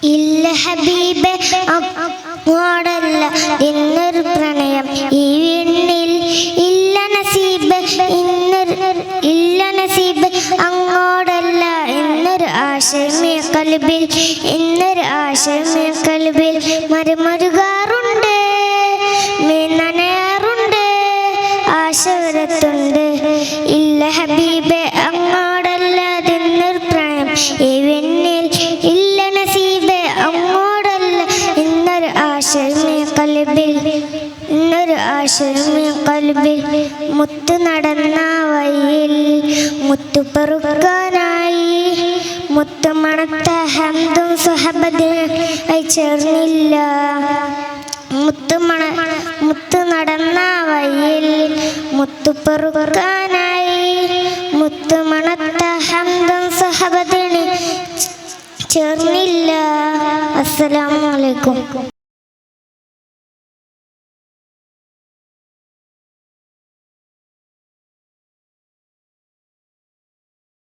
ഇല്ല ഹബീബേ അങ്ങോടല്ല എന്നൊരു പ്രണയം ഈ വീണിൽ ഇല്ല നസീബ് ഇല്ല നസീബ് അങ്ങോടല്ല എന്നൊരു ആശയമേ കൽബിൽ എന്നൊരു ആശയമേ കൽബിൽ മരുമരുകാറുണ്ട് നനയാറുണ്ട് ആശ വരത്തുണ്ട് ഇല്ല ഹബീബേ അങ്ങോടല്ല എന്നൊരു പ്രണയം ഈ വീണിൽ ഇല്ല നസീബേ അങ്ങോടല്ല എന്നൊരു ആശയമേ കൽബിൽ എന്നൊരു ആശയമേ കൽബിൽ മുത്തു നടന്ന വഴിയിൽ മുത്തു പെറുക്കാനായി മുത്തു മണത്ത ഹംദും സുഹബത്തിനായി ചേർന്നില്ല മുത്തു നടന്ന വഴിയിൽ മുത്തു പെറുക്കാനായി മുത്തു മണത്ത ഹംദും സുഹബത്തിന് ചേർന്നില്ല. അസ്സലാമു അലൈക്കും.